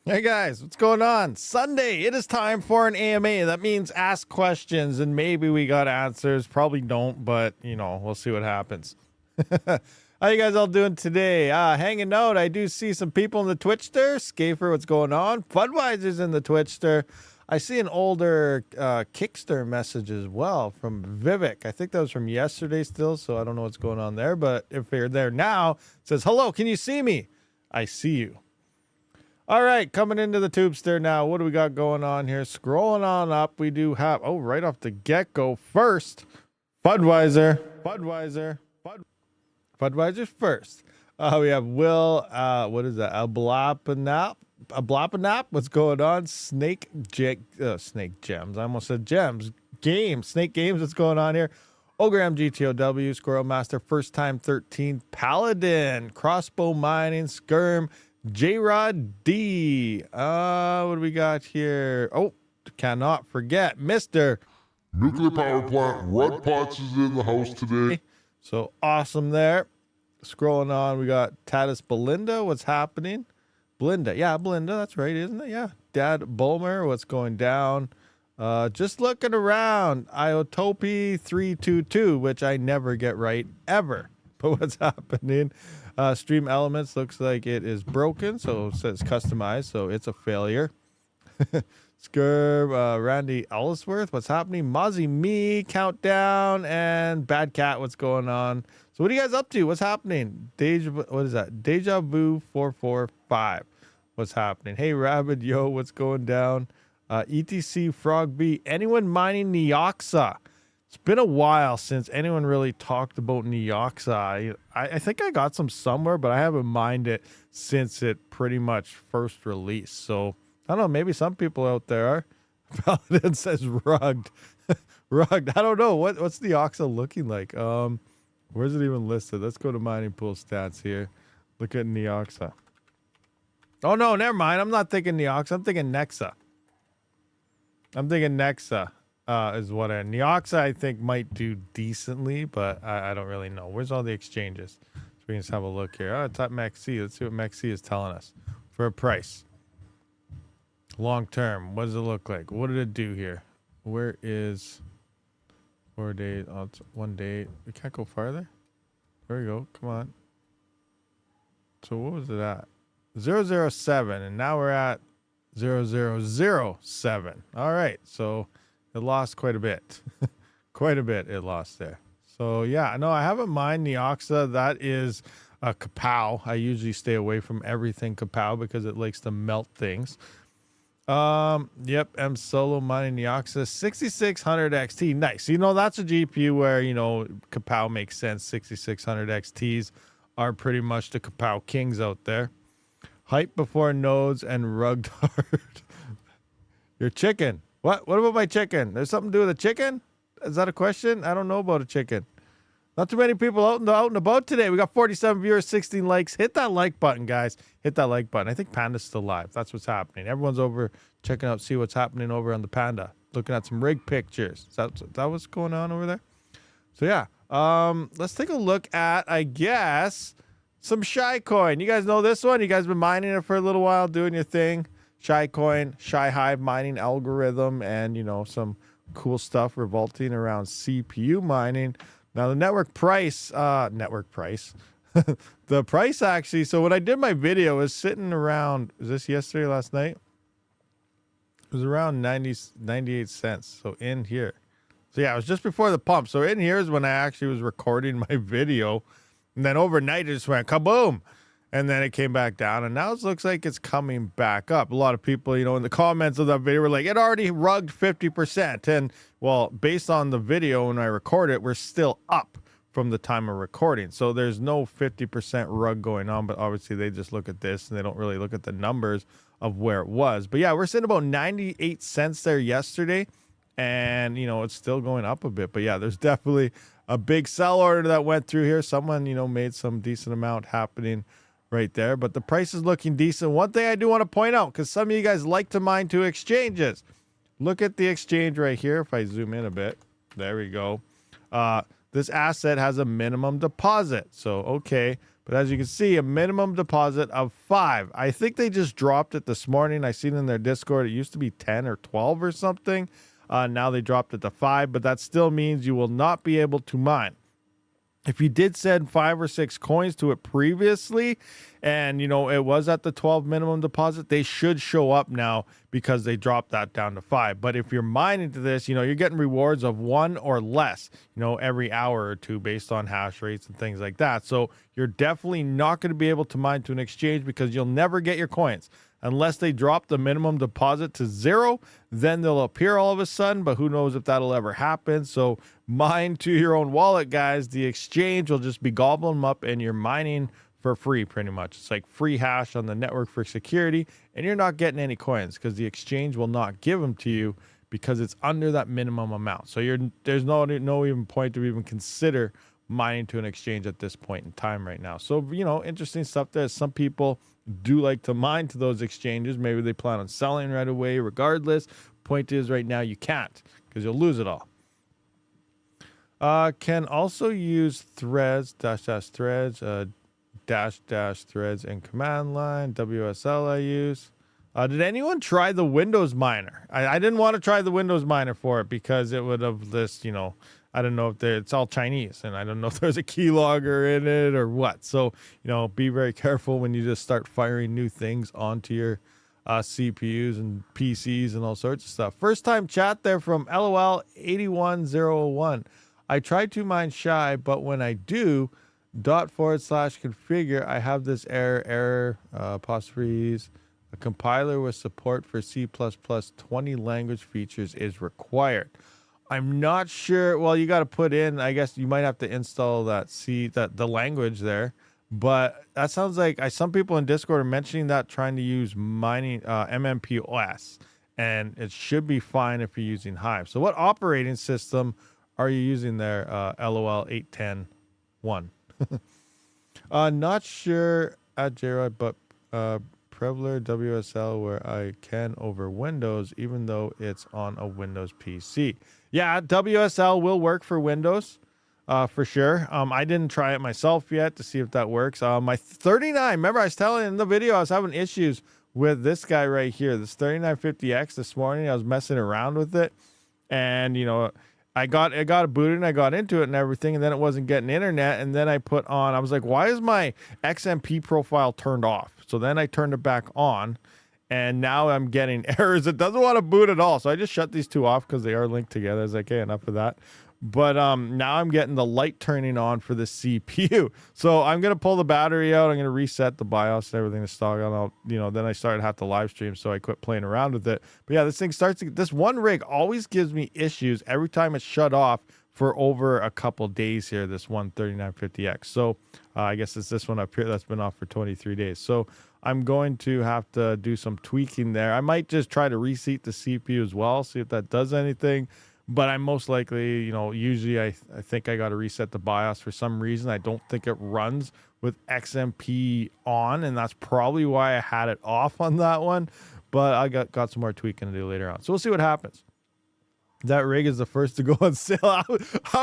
Hey guys, what's going on? Sunday, it is time for an AMA. That means ask questions and maybe we got answers. Probably don't, but you know, we'll see what happens. How you guys all doing today? Hanging out. I do see some people in the Twitchster. Scafer, what's going on? Budweiser's in the Twitchster. I see an older Kickster message as well from Vivek. I think that was from yesterday still, so I don't know what's going on there. But if you're there now, it says, hello, can you see me? I see you. All right, coming into the Tubester now. What do we got going on here? Scrolling on up, we do have, right off the get-go, first, Budweiser's first. We have Will, what is that? Ablapanap, what's going on? Snake Gems. I almost said gems. Snake Games, what's going on here? Ogram GTOW, Squirrel Master, First Time 13, Paladin, Crossbow Mining, Skirm, J-Rod D. What do we got here? Oh, cannot forget Mr. Nuclear Power Plant Rud Potts is in the house today. So awesome there. Scrolling on, we got Tatis Belinda. What's happening? Belinda. Yeah, Belinda. That's right, isn't it? Yeah. Dad Bulmer. What's going down? Just looking around. Iotopi 322, which I never get right ever. But what's happening? Stream Elements looks like it is broken, so it says customized, so it's a failure. Skirb, Randy Ellsworth, what's happening? Mozzie Me, Countdown, and Bad Cat, what's going on? So what are you guys up to? What's happening? What is that? Deja Vu 445. What's happening? Hey, Rabid, yo, what's going down? ETC Frog B. Anyone mining Neoxa? It's been a while since anyone really talked about Neoxa. I think I got some somewhere, but I haven't mined it since it pretty much first released. So, I don't know, maybe some people out there are. Paladin says rugged. Rugged. I don't know. What's Neoxa looking like? Where's it even listed? Let's go to Mining Pool Stats here. Look at Neoxa. Oh, no, never mind. I'm not thinking Neoxa. I'm thinking Nexa. Is what Neoxa I think might do decently, but I don't really know. Where's all the exchanges? So we can just have a look here. Oh, top MaxC. Let's see what MaxC is telling us for a price. Long term. What does it look like? What did it do here? Where is 4 days? Oh, it's 1 day. We can't go farther. There we go. Come on. So what was it at? 007, and now we're at 0007. All right. So it lost quite a bit. Quite a bit it lost there. So, yeah, no, I haven't mined Neoxa. That is a kapow. I usually stay away from everything kapow because it likes to melt things. Yep, M Solo mining Neoxa. 6600 XT. Nice. You know, that's a GPU where, you know, kapow makes sense. 6600 XTs are pretty much the kapow kings out there. Hype before nodes and rugged hard. Your chicken. What about my chicken? There's something to do with a chicken? Is that a question? I don't know about a chicken. Not too many people out and about today. We got 47 viewers, 16 likes. Hit that like button, guys. Hit that like button. I think Panda's still live. That's what's happening. Everyone's over checking out, see what's happening over on the Panda. Looking at some rig pictures. Is that what's going on over there? So, yeah. Let's take a look at, I guess, some Shaicoin. You guys know this one? You guys been mining it for a little while, doing your thing. Shaicoin, Hive mining algorithm, and, you know, some cool stuff revolting around CPU mining. Now, the network price, the price actually, so when I did my video, was sitting around, was this yesterday, last night? It was around 98 cents, so in here. So, yeah, it was just before the pump. So, in here is when I actually was recording my video, and then overnight it just went kaboom. And then it came back down, and now it looks like it's coming back up. A lot of people, you know, in the comments of that video were like, it already rugged 50%. And, well, based on the video when I record it, we're still up from the time of recording. So there's no 50% rug going on, but obviously they just look at this, and they don't really look at the numbers of where it was. But, yeah, we're sitting about 98 cents there yesterday, and, you know, it's still going up a bit. But, yeah, there's definitely a big sell order that went through here. Someone, you know, made some decent amount happening right there, but the price is looking decent. One thing I do want to point out, because some of you guys like to mine to exchanges, look at the exchange right here. If I zoom in a bit, there we go. This asset has a minimum deposit, so okay, But as you can see, a minimum deposit of 5. I think they just dropped it this morning. I seen in their Discord it used to be 10 or 12 or something. Now they dropped it to 5, but that still means you will not be able to mine. If you did send 5 or 6 coins to it previously, and it was at the 12 minimum deposit, they should show up now because they dropped that down to 5. But if you're mining to this, you're getting rewards of 1 or less, every hour or two based on hash rates and things like that. So you're definitely not going to be able to mine to an exchange because you'll never get your coins. Unless they drop the minimum deposit to 0, then they'll appear all of a sudden, but who knows if that'll ever happen. So mine to your own wallet, guys. The exchange will just be gobbling them up, and you're mining for free pretty much. It's like free hash on the network for security, and you're not getting any coins because the exchange will not give them to you because it's under that minimum amount. So there's no even point to even consider mining to an exchange at this point in time right now. So, interesting stuff there. Some people do like to mine to those exchanges. Maybe they plan on selling right away regardless. Point is, right now you can't because you'll lose it all. Can also use threads, --threads, --threads in command line. WSL I use. Did anyone try the Windows miner? I didn't want to try the Windows miner for it because it would have this, I don't know if it's all Chinese, and I don't know if there's a keylogger in it or what. So, be very careful when you just start firing new things onto your CPUs and PCs and all sorts of stuff. First time chat there from LOL81001. I tried to mine Shai, but when I do /configure, I have this error, apostrophes. A compiler with support for C++ 20 language features is required. I'm not sure. Well, you got to put in, I guess you might have to install the language there. But that sounds like some people in Discord are mentioning that trying to use mining MMPOS, and it should be fine if you're using Hive. So what operating system are you using there, LOL8101? Not sure at JRod, but Prevler WSL where I can over Windows, even though it's on a Windows PC. Yeah, WSL will work for Windows, for sure. I didn't try it myself yet to see if that works. My 39, remember I was telling in the video I was having issues with this guy right here, this 3950X this morning. I was messing around with it, and I got it booted and I got into it and everything, and then it wasn't getting internet, and then I was like, why is my XMP profile turned off? So then I turned it back on, and now I'm getting errors. It doesn't want to boot at all. So I just shut these two off because they are linked together. I was like, hey, enough of that. But now I'm getting the light turning on for the CPU. So I'm going to pull the battery out. I'm going to reset the BIOS and everything to stock on. Then I started to have to live stream, so I quit playing around with it. But yeah, this one rig always gives me issues every time it's shut off for over a couple days here, this one 3950X. So I guess it's this one up here that's been off for 23 days. So I'm going to have to do some tweaking there. I might just try to reseat the CPU as well, see if that does anything. But I'm most likely, usually I think I got to reset the BIOS for some reason. I don't think it runs with XMP on, and that's probably why I had it off on that one. But I got some more tweaking to do later on. So we'll see what happens. That rig is the first to go on sale. I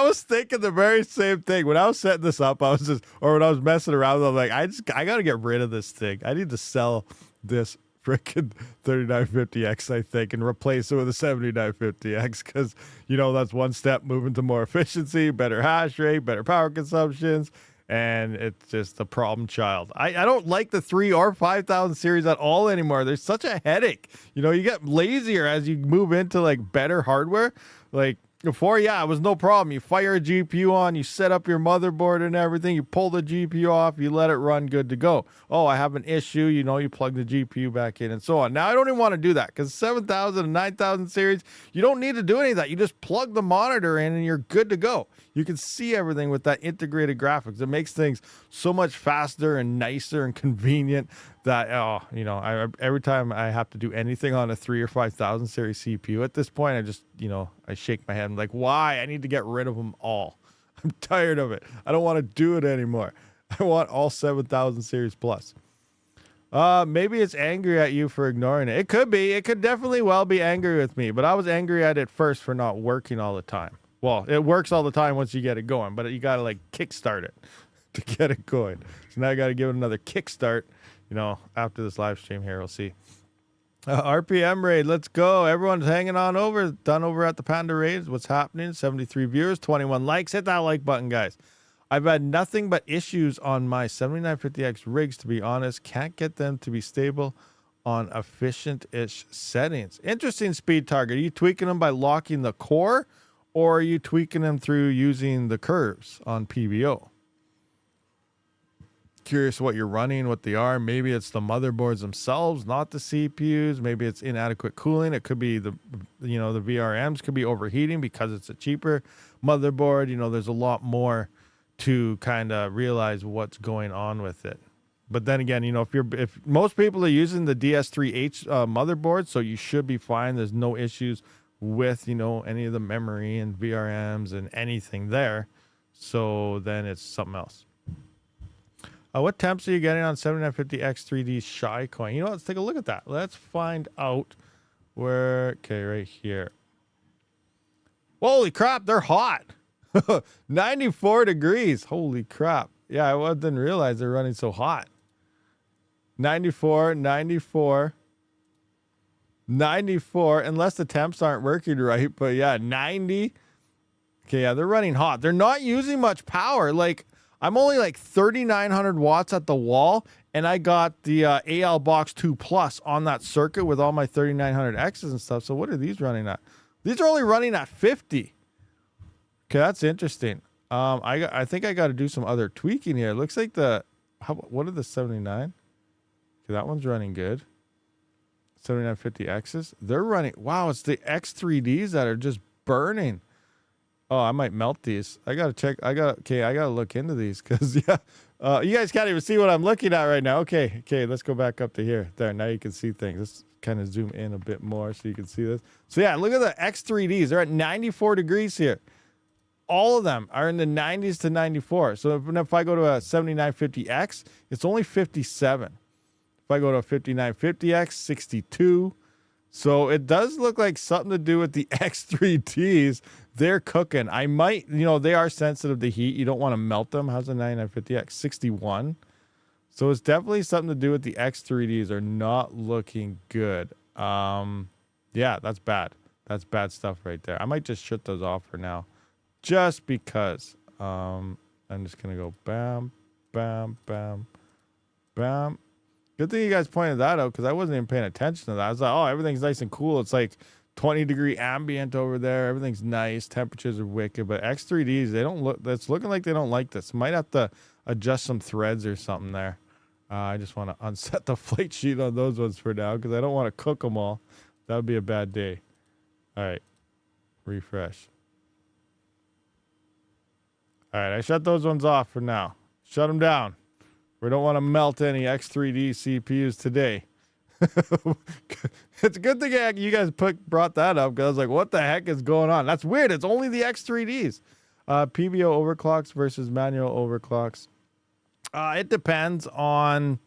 was thinking the very same thing. When I was setting this up, when I was messing around, I was like, I got to get rid of this thing. I need to sell this freaking 3950X, I think, and replace it with a 7950X because, that's one step moving to more efficiency, better hash rate, better power consumptions, and it's just a problem child. I don't like the 3 or 5000 series at all anymore. There's such a headache. You get lazier as you move into like better hardware. Like before, yeah, it was no problem. You fire a GPU on, you set up your motherboard and everything, you pull the GPU off, you let it run, good to go. Oh, I have an issue, you plug the GPU back in and so on. Now I don't even want to do that because 7000 and 9000 series, you don't need to do any of that. You just plug the monitor in and you're good to go. You can see everything with that integrated graphics. It makes things so much faster and nicer and convenient that, every time I have to do anything on a 3 or 5000 series CPU at this point, I just, I shake my head. I'm like, why? I need to get rid of them all. I'm tired of it. I don't want to do it anymore. I want all 7000 series plus. Maybe it's angry at you for ignoring it. It could be. It could definitely well be angry with me, but I was angry at it first for not working all the time. Well, it works all the time once you get it going, but you got to kickstart it. to get it going. So now I got to give it another kickstart, after this live stream here. We'll see. RPM raid, let's go. Everyone's hanging on over. Done over at the Panda Raids. What's happening? 73 viewers, 21 likes. Hit that like button, guys. I've had nothing but issues on my 7950X rigs, to be honest. Can't get them to be stable on efficient-ish settings. Interesting speed target. Are you tweaking them by locking the core, or are you tweaking them through using the curves on PBO? Curious what you're running, what they are. Maybe it's the motherboards themselves, not the CPUs. Maybe it's inadequate cooling. It could be the VRMs could be overheating because it's a cheaper motherboard. There's a lot more to kind of realize what's going on with it. But then again, if most people are using the DS3H motherboard, so you should be fine. There's no issues with any of the memory and VRMs and anything there. So then it's something else. What temps are you getting on 7950X3D Shaicoin? Let's take a look at that. Let's find out where. Okay, right here. Holy crap, they're hot. 94 degrees. Holy crap. Yeah, I didn't realize they're running so hot. 94, unless the temps aren't working right. But yeah, 90. Okay, yeah, they're running hot. They're not using much power. Like, I'm only like 3,900 watts at the wall, and I got the AL Box 2 Plus on that circuit with all my 3900Xs and stuff. So what are these running at? These are only running at 50. Okay, that's interesting. I think I got to do some other tweaking here. It looks like what are the 79? Okay, that one's running good. 7950Xs. They're running. Wow, it's the X3Ds that are just burning. Oh, I might melt these. I gotta check. I gotta look into these because you guys can't even see what I'm looking at right now. Okay, let's go back up to here. There, now you can see things. Let's kind of zoom in a bit more so you can see this. So yeah, look at the X3Ds. They're at 94 degrees here. All of them are in the 90s to 94. So if I go to a 7950X, it's only 57. If I go to a 5950X, 62. So it does look like something to do with the X3Ds. They're cooking. I might, they are sensitive to heat. You don't want to melt them. How's the 9950X? 61. So it's definitely something to do with the X3Ds are not looking good. Yeah, that's bad. That's bad stuff right there. I might just shut those off for now. Just because. I'm just going to go bam, bam, bam, bam. Good thing you guys pointed that out because I wasn't even paying attention to that. I was like, oh, everything's nice and cool. It's like 20-degree ambient over there. Everything's nice. Temperatures are wicked. But X3Ds, they don't look. It's looking like they don't like this. Might have to adjust some threads or something there. I just want to unset the flight sheet on those ones for now because I don't want to cook them all. That would be a bad day. All right. Refresh. All right. I shut those ones off for now. Shut them down. We don't want to melt any X3D CPUs today. It's a good thing you guys brought that up because I was like, what the heck is going on? That's weird. It's only the X3Ds. PBO overclocks versus manual overclocks. It depends on,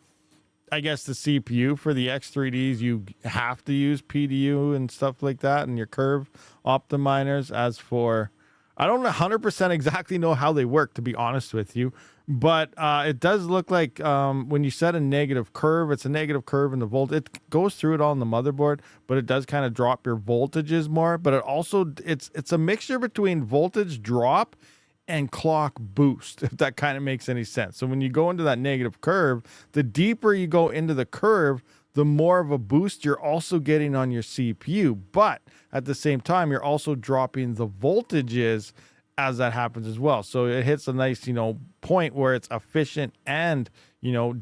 I guess, the CPU. For the X3Ds, you have to use PDU and stuff like that and your curve optimizers. As for, I don't 100% exactly know how they work, to be honest with you. But it does look like when you set a negative curve, it's a negative curve in the volt. It goes through it all in the motherboard, but it does kind of drop your voltages more. But it also, it's a mixture between voltage drop and clock boost, if that kind of makes any sense. So when you go into that negative curve, the deeper you go into the curve, the more of a boost you're also getting on your CPU. But at the same time, you're also dropping the voltages as that happens as well. So it hits a nice, point where it's efficient and,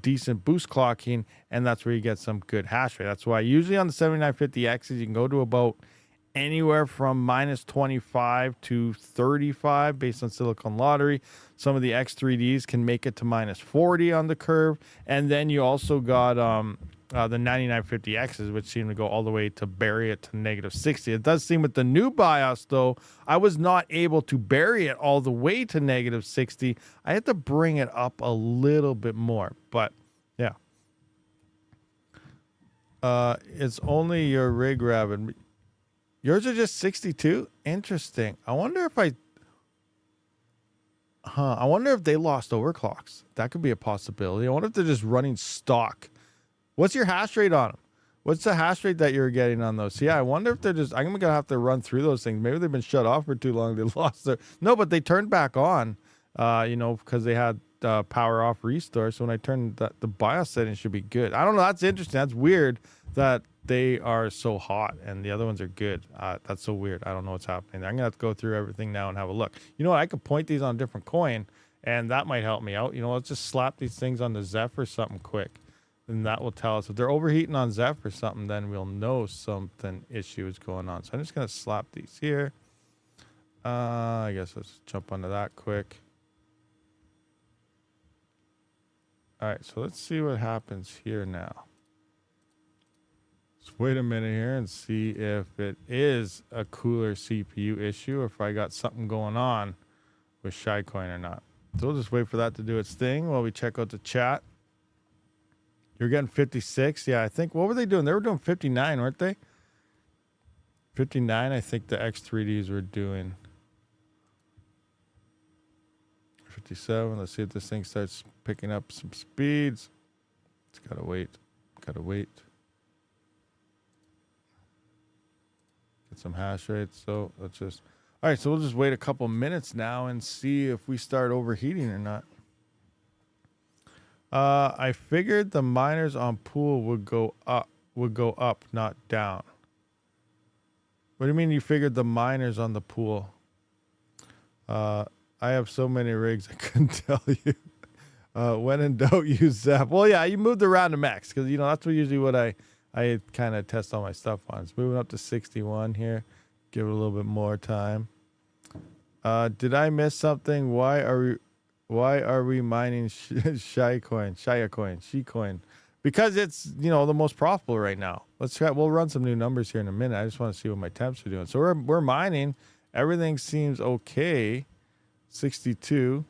decent boost clocking. And that's where you get some good hash rate. That's why usually on the 7950Xs, you can go to about anywhere from minus 25 to 35 based on Silicon Lottery. Some of the X3Ds can make it to minus 40 on the curve. And then you also got the 9950Xs, which seem to go all the way to bury it to negative 60. It does seem with the new BIOS, though, I was not able to bury it all the way to negative 60. I had to bring it up a little bit more. But, yeah. It's only your rig, Rabid. Yours are just 62? Interesting. I wonder if I wonder if they lost overclocks. That could be a possibility. I wonder if they're just running stock. What's your hash rate on them? What's the hash rate that you're getting on those? So yeah, I wonder if they're just, I'm going to have to run through those things. Maybe they've been shut off for too long. They lost their, no, but they turned back on, because they had power off restore. So when I turned the BIOS settings should be good. I don't know. That's interesting. That's weird that they are so hot and the other ones are good. That's so weird. I don't know what's happening there. I'm going to have to go through everything now and have a look. You know what? I could point these on a different coin and that might help me out. Let's just slap these things on the Zeph or something quick. And that will tell us if they're overheating on Zeph or something, then we'll know something issue is going on. So I'm just going to slap these here. I guess let's jump onto that quick. All right, so let's see what happens here now. Let's wait a minute here and see if it is a cooler CPU issue or if I got something going on with Shaicoin or not. So we'll just wait for that to do its thing while we check out the chat. You're getting 56. Yeah, I think, what were they doing? They were doing 59, weren't they? 59, I think the X3Ds were doing. 57. Let's see if this thing starts picking up some speeds. It's gotta wait. Gotta wait. Get some hash rates. So let's just, all right, so we'll just wait a couple minutes now and see if we start overheating or not. I figured the miners on pool would go up, not down. What do you mean you figured the miners on the pool? I have so many rigs I couldn't tell you. When in doubt, use Zap. Well, yeah, you moved around to max because that's usually what I kind of test all my stuff on. It's moving up to 61 here. Give it a little bit more time. Did I miss something? Why are we mining Shaicoin? Because it's, the most profitable right now. Let's try. We'll run some new numbers here in a minute. I just want to see what my temps are doing. So we're mining. Everything seems okay. 62.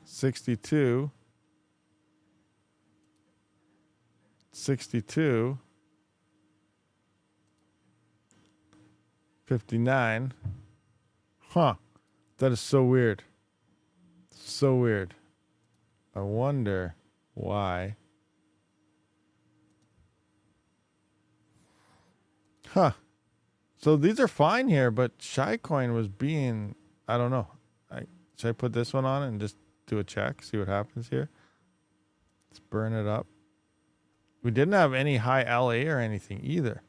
62. 62. 59. Huh. That is so weird. So weird. I wonder why. Huh. So these are fine here, but Shaicoin was being, I don't know. Should I put this one on and just do a check, see what happens here? Let's burn it up. We didn't have any high LA or anything either.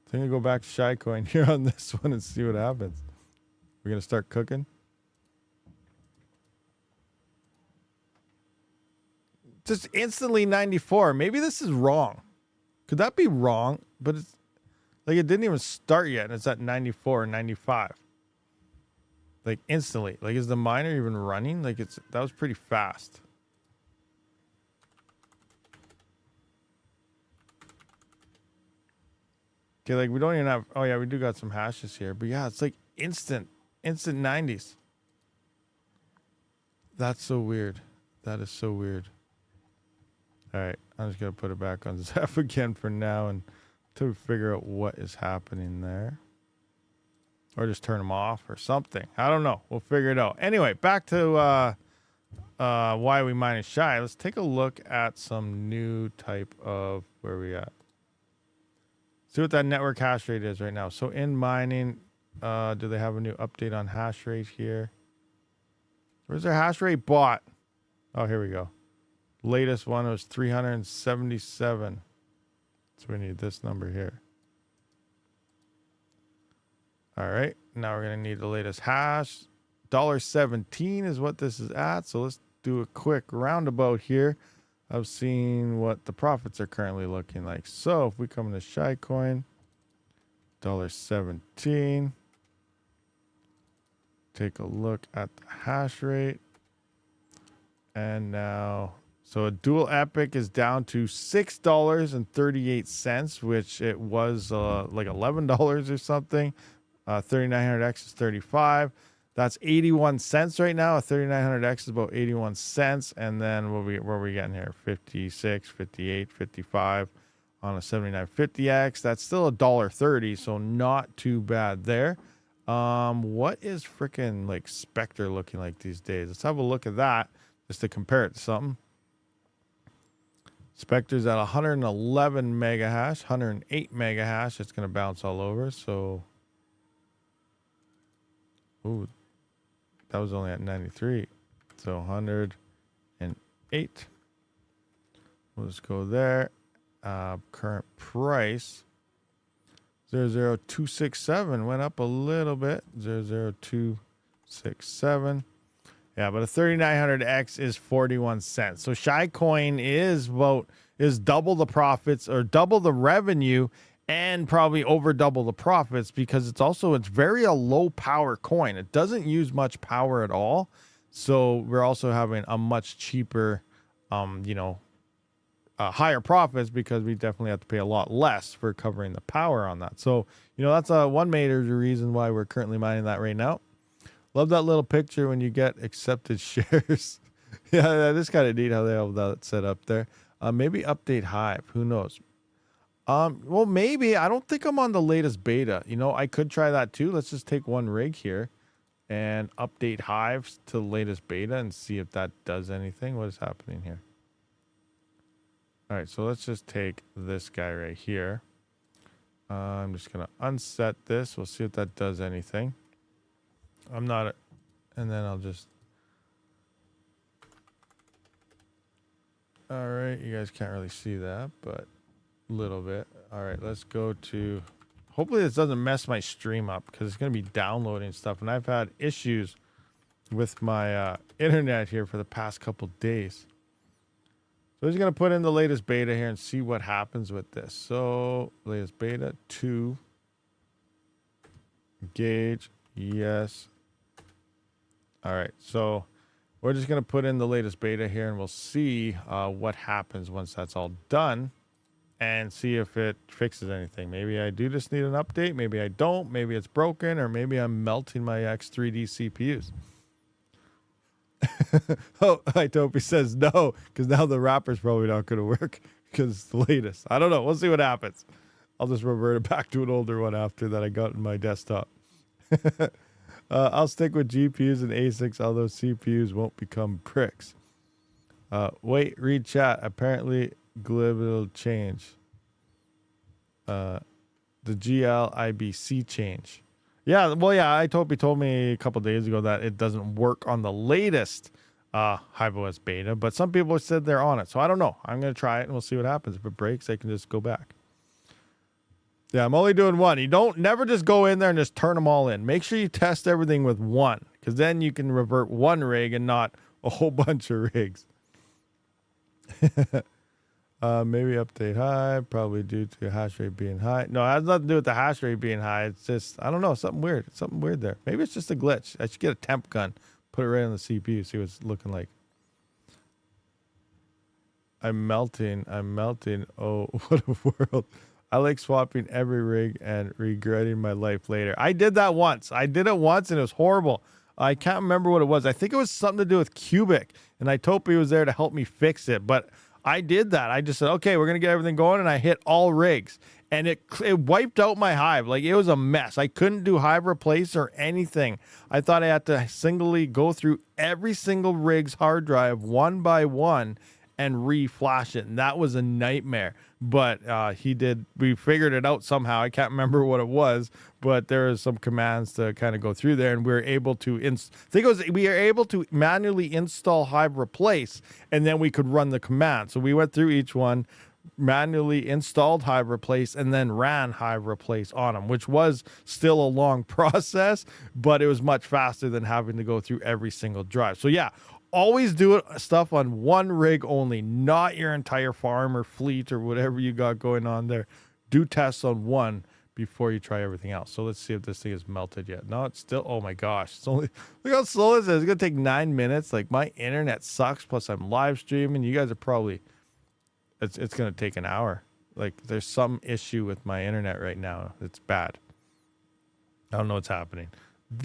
I think I'll go back to Shaicoin here on this one and see what happens. We're going to start cooking. Just instantly 94. Maybe this is wrong. Could that be wrong? But it's like it didn't even start yet and it's at 94 or 95. Like instantly. Like is the miner even running? Like that was pretty fast. Okay, like we don't even have, oh yeah, we do got some hashes here. But yeah, it's like instant 90s. That's so weird. That is so weird. All right, I'm just going to put it back on Zeph again for now until we figure out what is happening there. Or just turn them off or something. I don't know. We'll figure it out. Anyway, back to why we mining Shai. Let's take a look at some new type of, where we at? See what that network hash rate is right now. So in mining, do they have a new update on hash rate here? Where's their hash rate bot? Oh, here we go. Latest one was 377. So we need this number here. All right. Now we're going to need the latest hash. $1.17 is what this is at. So let's do a quick roundabout here of seeing what the profits are currently looking like. So if we come into Shaicoin, $1.17. Take a look at the hash rate. And now, so a dual epic is down to $6.38, which it was like $11 or something. 3900X is 35. That's 81 cents right now. A 3900X is about 81 cents. And then what are we getting here? 56, 58, 55 on a 7950X. That's still $1.30, so not too bad there. What is freaking like Spectre looking like these days? Let's have a look at that just to compare it to something. Spectre's at 111 mega hash, 108 mega hash. It's going to bounce all over. So, ooh, that was only at 93. So 108. We'll just go there. Current price 00267 went up a little bit. 00267. Yeah, but a 3900X is 41 cents. So Shaicoin is double the profits or double the revenue and probably over double the profits because it's very a low power coin. It doesn't use much power at all. So we're also having a much cheaper, higher profits because we definitely have to pay a lot less for covering the power on that. So, that's one major reason why we're currently mining that right now. Love that little picture when you get accepted shares. Yeah, that is kind of neat how they have that set up there. Maybe update Hive. Who knows? Well, maybe. I don't think I'm on the latest beta. I could try that too. Let's just take one rig here and update Hives to the latest beta and see if that does anything. What is happening here? All right, so let's just take this guy right here. I'm just going to unset this. We'll see if that does anything. And then I'll just, all right, you guys can't really see that, but a little bit. All right, let's go to, hopefully this doesn't mess my stream up because it's going to be downloading stuff. And I've had issues with my internet here for the past couple days. So I'm just going to put in the latest beta here and see what happens with this. So latest beta 2, engage, yes. All right, so we're just going to put in the latest beta here and we'll see what happens once that's all done and see if it fixes anything. Maybe I do just need an update. Maybe I don't. Maybe it's broken or maybe I'm melting my X3D CPUs. Oh, Itopi says no because now the wrapper's probably not going to work because it's the latest. I don't know. We'll see what happens. I'll just revert it back to an older one after that I got in my desktop. I'll stick with GPUs and ASICs, although CPUs won't become pricks. Wait, read chat. Apparently, glib will change. The GLIBC change. Yeah, well, yeah, Itopi told me a couple days ago that it doesn't work on the latest HiveOS beta, but some people said they're on it. So I don't know. I'm going to try it and we'll see what happens. If it breaks, I can just go back. Yeah, I'm only doing one. You never just go in there and just turn them all in. Make sure you test everything with one, because then you can revert one rig and not a whole bunch of rigs. Maybe update high, probably due to hash rate being high. No, it has nothing to do with the hash rate being high. It's just, I don't know, something weird. Something weird there. Maybe it's just a glitch. I should get a temp gun, put it right on the CPU, see what it's looking like. I'm melting. Oh, what a world. I like swapping every rig and regretting my life later. I did that once. I did it once and it was horrible. I can't remember what it was. I think it was something to do with Cubic, and Itopi was there to help me fix it. But I did that. I just said, okay, we're going to get everything going, and I hit all rigs. And it wiped out my Hive. Like, it was a mess. I couldn't do Hive replace or anything. I thought I had to singly go through every single rig's hard drive one by one and re-flash it, and that was a nightmare. But we figured it out somehow. I can't remember what it was, but there was some commands to kind of go through there, and we were able to we are able to manually install Hive replace, and then we could run the command. So we went through each one, manually installed Hive replace, and then ran Hive replace on them, which was still a long process, but it was much faster than having to go through every single drive. So yeah, always do stuff on one rig only, not your entire farm or fleet or whatever you got going on there. Do tests on one before you try everything else. So let's see if this thing is melted yet. No, it's still, oh my gosh. It's only, look how slow it is. It's going to take 9 minutes. Like, my internet sucks. Plus I'm live streaming. You guys are probably, it's going to take an hour. Like, there's some issue with my internet right now. It's bad. I don't know what's happening.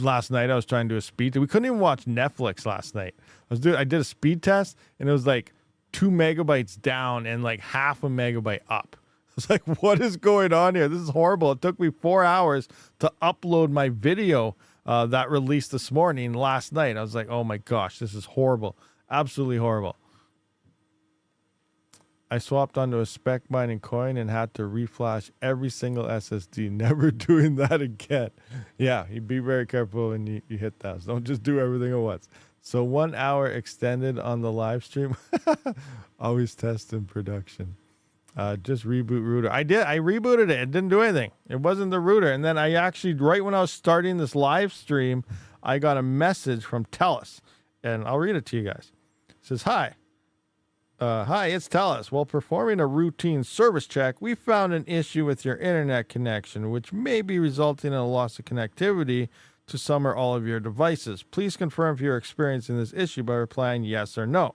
Last night I was trying to do a speed test. We couldn't even watch Netflix last night. I did a speed test and it was like 2 megabytes down and like half a megabyte up. was like, what is going on here? This is horrible. It took me 4 hours to upload my video that released this morning, last night. I was like, oh my gosh, this is horrible. Absolutely horrible. I swapped onto a spec mining coin and had to reflash every single SSD. Never doing that again. Yeah, you be very careful when you hit that. So don't just do everything at once. So 1 hour extended on the live stream. Always test in production. Just reboot router. I rebooted it. It didn't do anything. It wasn't the router. And then I actually, right when I was starting this live stream, I got a message from TELUS. And I'll read it to you guys. It says, hi, it's TELUS. While performing a routine service check, we found an issue with your internet connection, which may be resulting in a loss of connectivity to some or all of your devices. Please confirm if you're experiencing this issue by replying yes or no.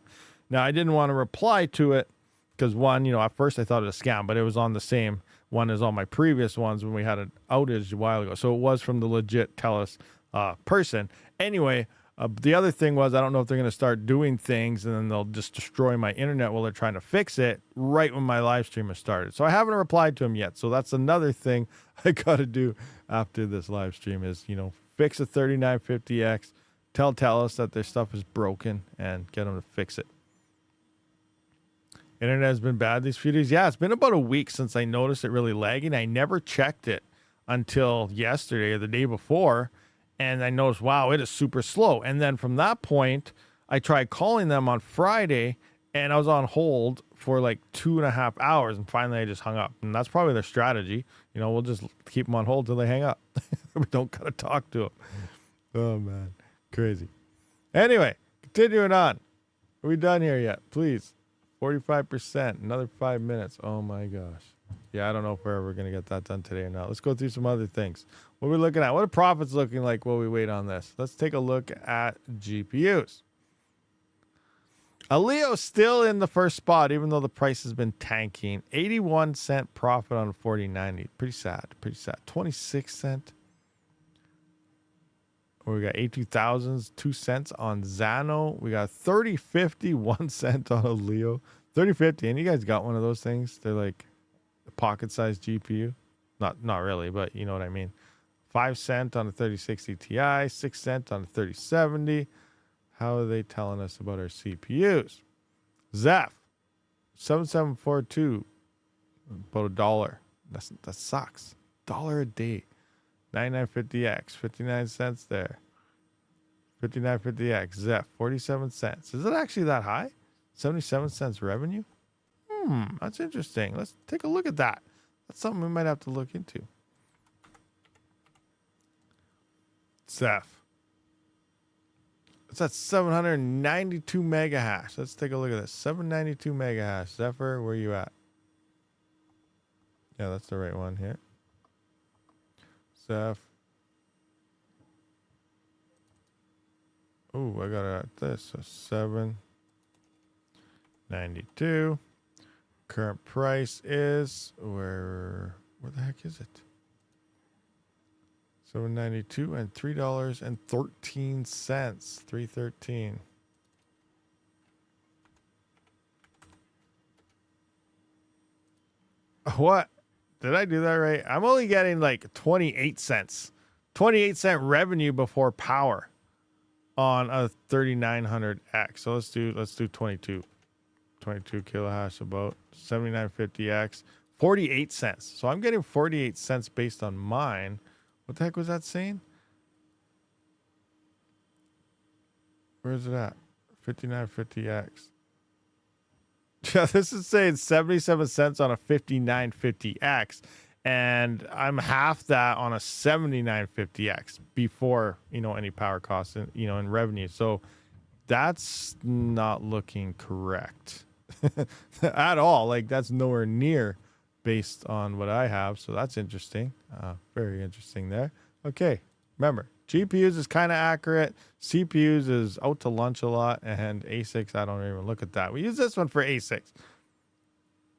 Now, I didn't want to reply to it because, one, at first I thought it was a scam, but it was on the same one as all my previous ones when we had an outage a while ago. So it was from the legit TELUS person. Anyway, the other thing was, I don't know if they're going to start doing things and then they'll just destroy my internet while they're trying to fix it right when my live stream has started. So I haven't replied to them yet. So that's another thing I got to do after this live stream is, fix a 3950X, tell TELUS that their stuff is broken and get them to fix it. Internet has been bad these few days. Yeah, it's been about a week since I noticed it really lagging. I never checked it until yesterday or the day before. And I noticed, wow, it is super slow. And then from that point, I tried calling them on Friday, and I was on hold for like 2.5 hours. And finally, I just hung up. And that's probably their strategy. We'll just keep them on hold till they hang up. We don't got to talk to them. Oh, man. Crazy. Anyway, continuing on. Are we done here yet? Please. 45%. Another 5 minutes. Oh, my gosh. Yeah, I don't know if we're ever going to get that done today or not. Let's go through some other things. What are we looking at? What are profits looking like while we wait on this? Let's take a look at GPUs. Aleo still in the first spot, even though the price has been tanking. 81-cent profit on 4090. Pretty sad. Pretty sad. 26-cent. We got 82,000s, 2 cents on Zano. We got 3050, 1 cent on Aleo. 3050, and you guys got one of those things? They're like a pocket-sized GPU. Not really, but you know what I mean. 5 cent on a 3060 Ti, 6 cent on a 3070. How are they telling us about our CPUs? Zeph, 7742, about $1. That sucks. $1 a day. 9950X, 59 cents there. 5950X, Zeph, 47 cents. Is it actually that high? 77 cents revenue? That's interesting. Let's take a look at that. That's something we might have to look into. Zeph. It's at 792 mega hash. Let's take a look at this. 792 mega hash. Zephyr, where you at? Yeah, that's the right one here. Zeph. Oh, I got it at this. So 792. Current price is where the heck is it? 792 and $3.13. 313. What? Did I do that right? I'm only getting like 28 cents. 28-cent revenue before power on a 3900X. So let's do 22. 22 kilohash about 7950X. 48 cents. So I'm getting 48 cents based on mine. What the heck was that saying? Where is it at? 5950X. Yeah, this is saying 77 cents on a 5950X. And I'm half that on a 7950X before, any power costs and, and revenue. So that's not looking correct at all. Like, that's nowhere near based on what I have. So that's interesting. Very interesting there. Okay. Remember, GPUs is kind of accurate. CPUs is out to lunch a lot. And ASICs, I don't even look at that. We use this one for ASICs.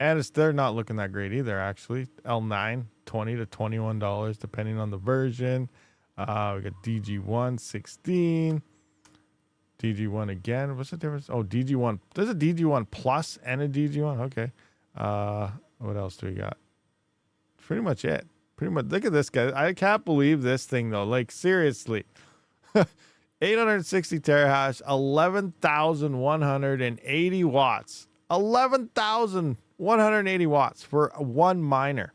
And they're not looking that great either, actually. L9, $20 to $21, depending on the version. We got DG1, 16. DG1 again. What's the difference? Oh, DG1. There's a DG1 Plus and a DG1. Okay. What else do we got? pretty much it. Pretty much. Look at this guy. I can't believe this thing though. Like seriously, 860 terahash, 11,180 watts. 11,180 watts for one miner.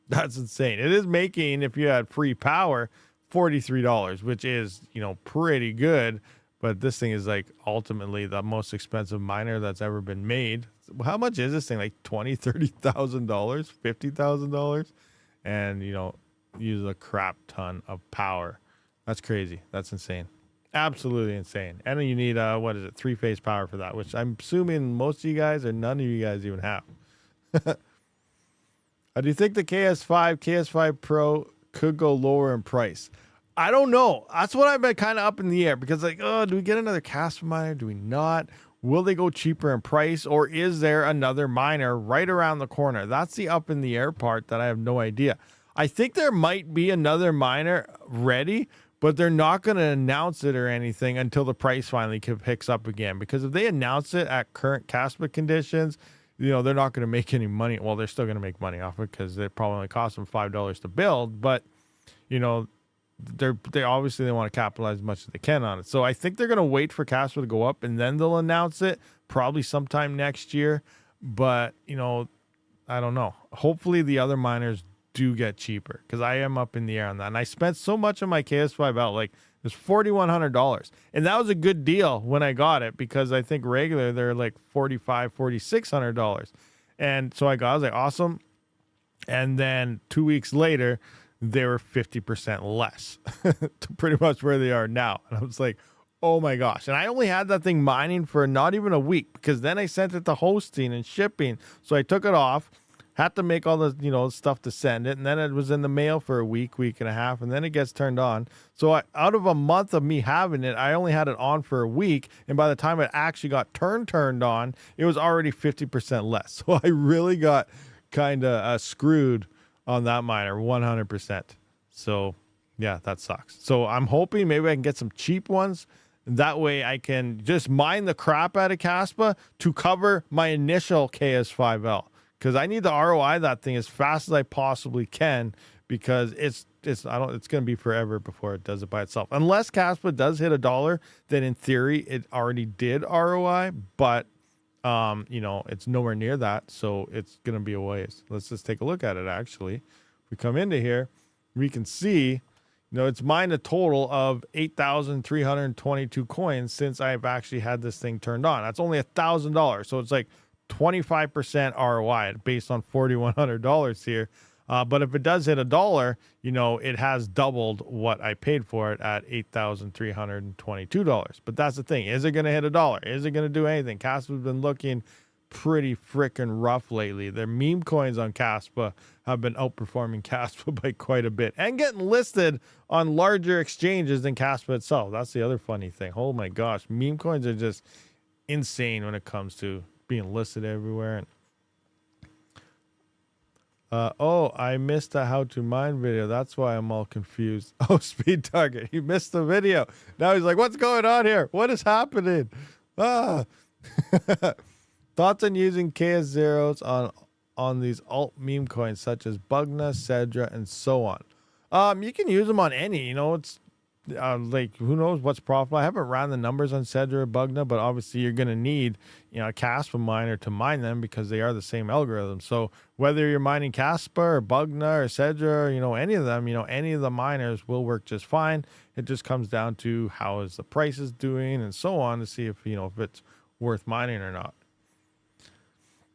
That's insane. It is making, if you had free power, $43, which is, pretty good. But this thing is like ultimately the most expensive miner that's ever been made. How much is this thing? Like $20,000, $30,000, $50,000? And, use a crap ton of power. That's crazy. That's insane. Absolutely insane. And then you need, 3-phase power for that, which I'm assuming most of you guys or none of you guys even have. Do you think the KS5 Pro could go lower in price? I don't know. That's what I've been kind of up in the air because do we get another Kaspa miner? Do we not? Will they go cheaper in price, or is there another miner right around the corner? That's the up in the air part that I have no idea. I think there might be another miner ready, but they're not going to announce it or anything until the price finally picks up again. Because if they announce it at current Kaspa conditions, they're not going to make any money. Well, they're still going to make money off it because it probably only cost them $5 to build. But, they obviously they want to capitalize as much as they can on it. So I think they're going to wait for Kaspa to go up and then they'll announce it probably sometime next year. But, I don't know. Hopefully the other miners do get cheaper because I am up in the air on that. And I spent so much on my KS5 out, like it was $4,100. And that was a good deal when I got it because I think regular they're like $4,500, $4,600. And so I was like, awesome. And then 2 weeks later, they were 50% less to pretty much where they are now. And I was like, oh my gosh. And I only had that thing mining for not even a week because then I sent it to hosting and shipping. So I took it off, had to make all the, stuff to send it. And then it was in the mail for a week and a half. And then it gets turned on. So out of a month of me having it, I only had it on for a week. And by the time it actually got turned on, it was already 50% less. So I really got kind of screwed on that miner 100%. So yeah, that sucks. So I'm hoping maybe I can get some cheap ones. That way I can just mine the crap out of Kaspa to cover my initial KS5L. Because I need the ROI that thing as fast as I possibly can because it's going to be forever before it does it by itself. Unless Kaspa does hit $1, then in theory it already did ROI, but it's nowhere near that, so it's going to be a waste. Let's just take a look at it, actually. If we come into here, we can see, it's mined a total of 8,322 coins since I've actually had this thing turned on. That's only $1,000, so it's like 25% ROI based on $4,100 here. But if it does hit $1, it has doubled what I paid for it at $8,322. But that's the thing. Is it going to hit $1? Is it going to do anything? Kaspa's been looking pretty freaking rough lately. Their meme coins on Kaspa have been outperforming Kaspa by quite a bit and getting listed on larger exchanges than Kaspa itself. That's the other funny thing. Oh my gosh. Meme coins are just insane when it comes to being listed everywhere. I missed a how to mine video. That's why I'm all confused. Oh, Speed Target. He missed the video. Now he's like, what's going on here? What is happening? Thoughts on using KS zeros on these alt meme coins such as Bugna, Cedra, and so on. You can use them on any, it's like, who knows what's profitable. I haven't ran the numbers on Cedra or Bugna, but obviously you're going to need, a Kaspa miner to mine them because they are the same algorithm. So whether you're mining Kaspa or Bugna or Cedra, any of them, any of the miners will work just fine. It just comes down to how is the prices doing and so on to see if, if it's worth mining or not.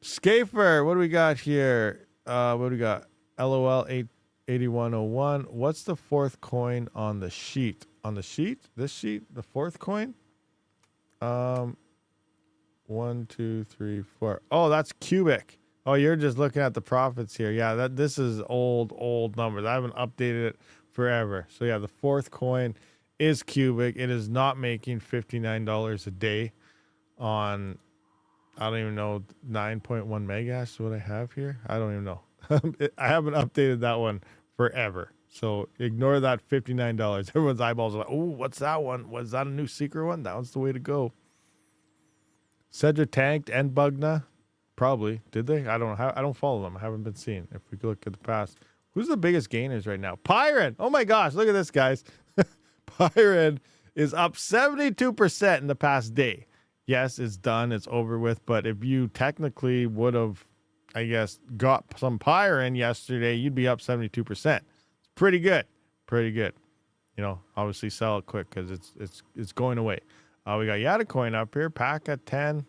Scafer, what do we got here? What do we got? LOL 8101. What's the fourth coin on the sheet? On the sheet? This sheet? The fourth coin? 1, 2, 3, 4. Oh, that's cubic. Oh, you're just looking at the profits here. Yeah, this is old numbers. I haven't updated it forever. So yeah, the fourth coin is cubic. It is not making $59 a day on, I don't even know, 9.1 megahash is what I have here. I don't even know. I haven't updated that one forever. So ignore that $59. Everyone's eyeballs are like, oh, what's that one? Was that a new secret one? That was the way to go. Cedra tanked and Bugna. Probably. Did they? I don't know. I don't follow them. I haven't been seeing. If we look at the past. Who's the biggest gainers right now? Pyron. Oh my gosh. Look at this, guys. Pyron is up 72% in the past day. Yes, it's done. It's over with. But if you technically would have, I guess, got some Pyron yesterday, you'd be up 72%. It's pretty good. Pretty good. You know, obviously sell it quick because it's going away. We got Shaicoin up here. Pack at 10.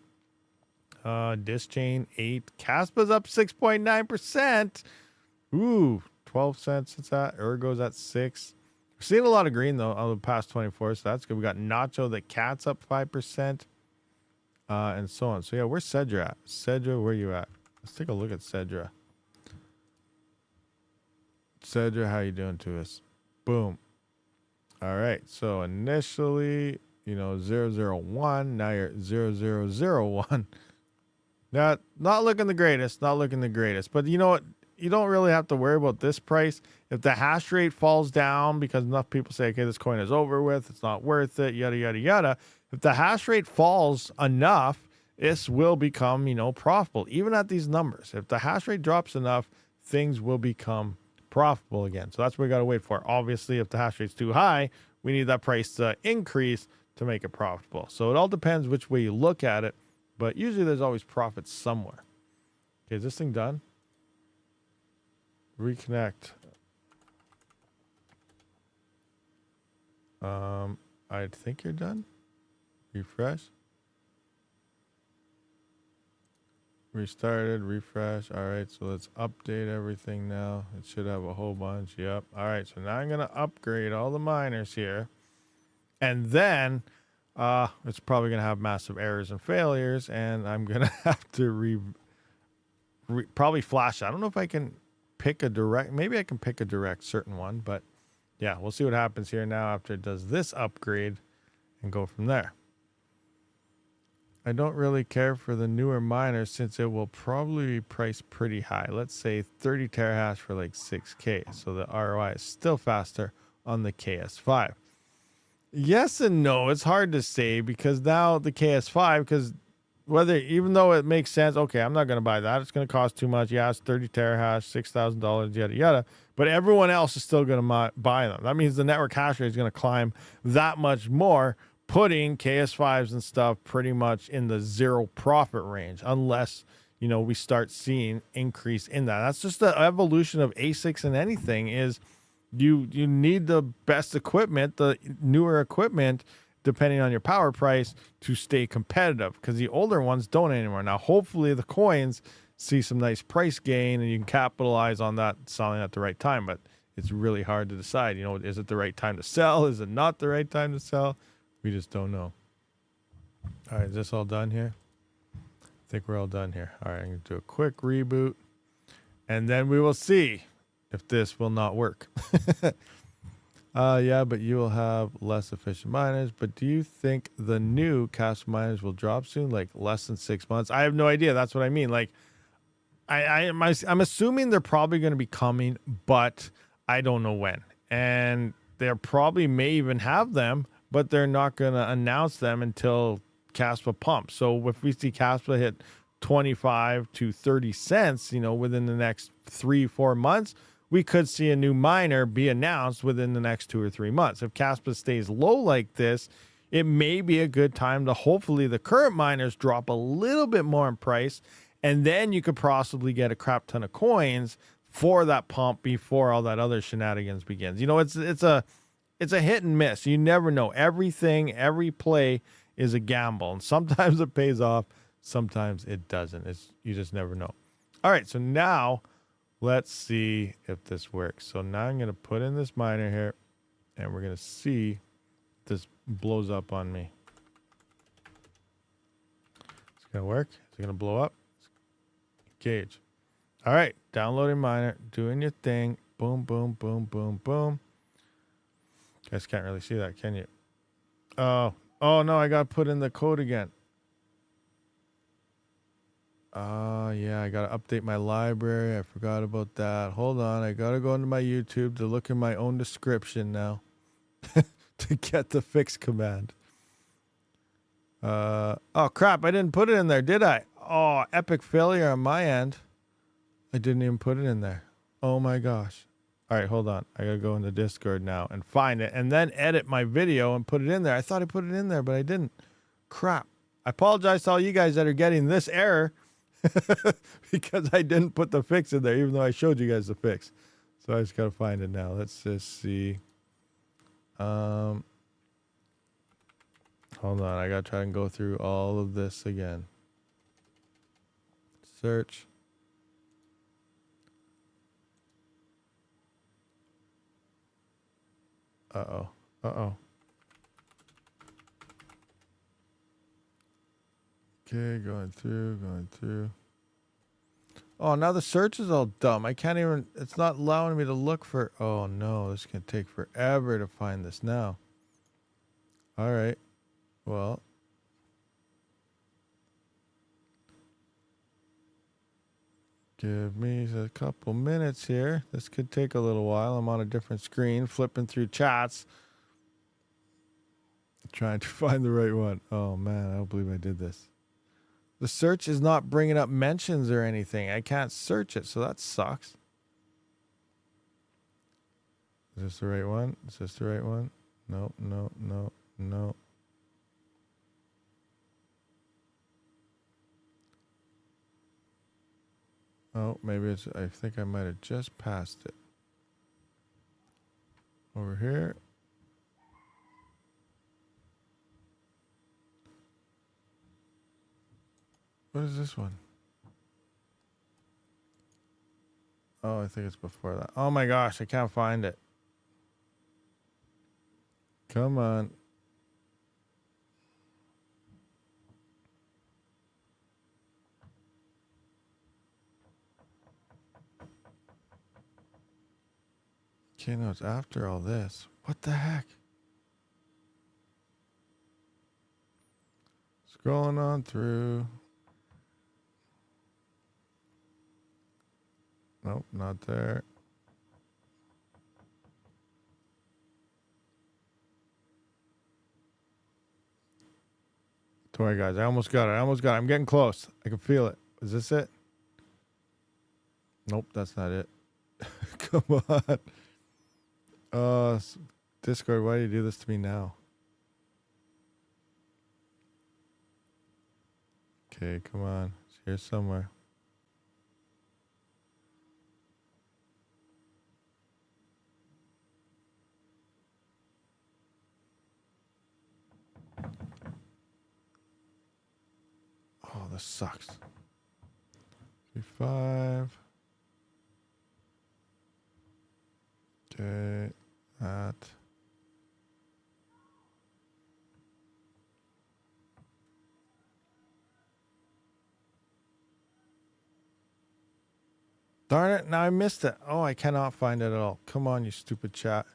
Disc chain 8. Kaspa's up 6.9%. Ooh, 12 cents it's at. Ergo's at 6. We're seeing a lot of green though on the past 24, so that's good. We got Nacho the Cat's up 5%. And so on. So yeah, where's Cedra at? Cedra, where you at? Let's take a look at Cedra. Cedra, how you doing to us? Boom. All right. So initially, you know, 001. Now you're 0001. Now, not looking the greatest. Not looking the greatest. But you know what? You don't really have to worry about this price. If the hash rate falls down because enough people say, okay, this coin is over with, it's not worth it, yada, yada, yada. If the hash rate falls enough, this will become, you know, profitable, even at these numbers. If the hash rate drops enough, things will become profitable again. So that's what we got to wait for. Obviously, if the hash rate's too high, we need that price to increase to make it profitable. So it all depends which way you look at it, but usually there's always profit somewhere. Okay, is this thing done? Reconnect. I think you're done. Refresh. Restarted, refresh. All right, so let's update everything now. It should have a whole bunch. Yep. All right, so now I'm going to upgrade all the miners here. And then it's probably going to have massive errors and failures, and I'm going to have to probably flash. I don't know if I can pick a direct. Maybe I can pick a direct certain one, but yeah, we'll see what happens here now after it does this upgrade and go from there. I don't really care for the newer miners since it will probably be priced pretty high. Let's say 30 terahash for like 6K. So the ROI is still faster on the KS5. Yes and no. It's hard to say because now the KS5, because even though it makes sense, okay, I'm not going to buy that. It's going to cost too much. Yeah, it's 30 terahash, $6,000, yada, yada. But everyone else is still going to buy them. That means the network hash rate is going to climb that much more, putting KS5s and stuff pretty much in the zero profit range, unless, you know, we start seeing increase in that. That's just the evolution of ASICs and anything is you need the best equipment, the newer equipment, depending on your power price, to stay competitive because the older ones don't anymore. Now, hopefully the coins see some nice price gain and you can capitalize on that selling at the right time, but it's really hard to decide, you know, is it the right time to sell? Is it not the right time to sell? We just don't know. All right, is this all done here? I think we're all done here. All right, I'm going to do a quick reboot, and then we will see if this will not work. Yeah, but you will have less efficient miners. But do you think the new Kaspa miners will drop soon, like less than 6 months? I have no idea. That's what I mean. Like, I'm assuming they're probably going to be coming, but I don't know when. And they probably may even have them, but they're not going to announce them until Kaspa pumps. So if we see Kaspa hit 25 to 30 cents, you know, within the next 3-4 months, we could see a new miner be announced within the next 2 or 3 months. If Kaspa stays low like this, it may be a good time to hopefully the current miners drop a little bit more in price, and then you could possibly get a crap ton of coins for that pump before all that other shenanigans begins. You know, it's a hit and miss. You never know. Every play is a gamble, and sometimes it pays off, sometimes it doesn't. You just never know. All right, so now let's see if this works. So now I'm going to put in this miner here, and we're going to see if this blows up on me. It's going to work. Is it going to blow up? Engage. All right, downloading miner, doing your thing. Boom, boom, boom, boom, boom. You guys can't really see that, can you? Oh no, I got to put in the code again. Yeah, I got to update my library. I forgot about that. Hold on, I got to go into my YouTube to look in my own description now to get the fix command. Oh crap, I didn't put it in there, did I? Oh, epic failure on my end. I didn't even put it in there. Oh my gosh. All right, hold on. I got to go into Discord now and find it and then edit my video and put it in there. I thought I put it in there, but I didn't. Crap. I apologize to all you guys that are getting this error because I didn't put the fix in there, even though I showed you guys the fix. So I just got to find it now. Let's just see. Hold on. I got to try and go through all of this again. Search. Uh-oh. Uh-oh. Okay, going through. Oh, now the search is all dumb. I can't even, it's not allowing me to look for, oh no, this is going to take forever to find this now. All right. Well. Give me a couple minutes here. This could take a little while. I'm on a different screen, flipping through chats. Trying to find the right one. Oh man, I don't believe I did this. The search is not bringing up mentions or anything. I can't search it, so that sucks. Is this the right one? Is this the right one? No, no, no, no. Oh, maybe it's, I think I might have just passed it. Over here. What is this one? Oh, I think it's before that. Oh my gosh, I can't find it. Come on. Okay, no, it's after all this. What the heck? Scrolling on through. Nope, not there. Don't worry, guys. I almost got it. I'm getting close. I can feel it. Is this it? Nope, that's not it. Come on. Discord, why do you do this to me now? Okay, come on. It's here somewhere. Oh, this sucks. 5. Okay, that. Darn it, now I missed it. Oh, I cannot find it at all. Come on, you stupid chat.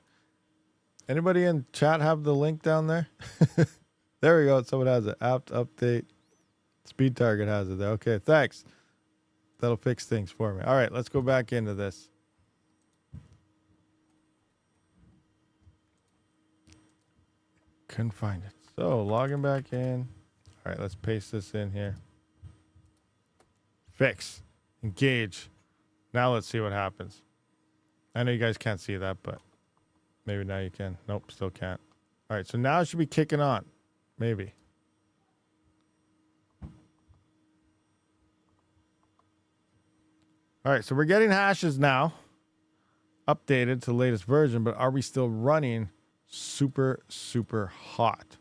Anybody in chat have the link down there? There we go. Someone has it. Apt update. Speed target has it there. Okay, thanks. That'll fix things for me. All right, let's go back into this. Couldn't find it. So, logging back in. All right, let's paste this in here. Fix. Engage. Now let's see what happens. I know you guys can't see that, but maybe now you can. Nope, still can't. All right, so now it should be kicking on. Maybe. All right, so we're getting hashes now. Updated to the latest version, but are we still running super, super hot?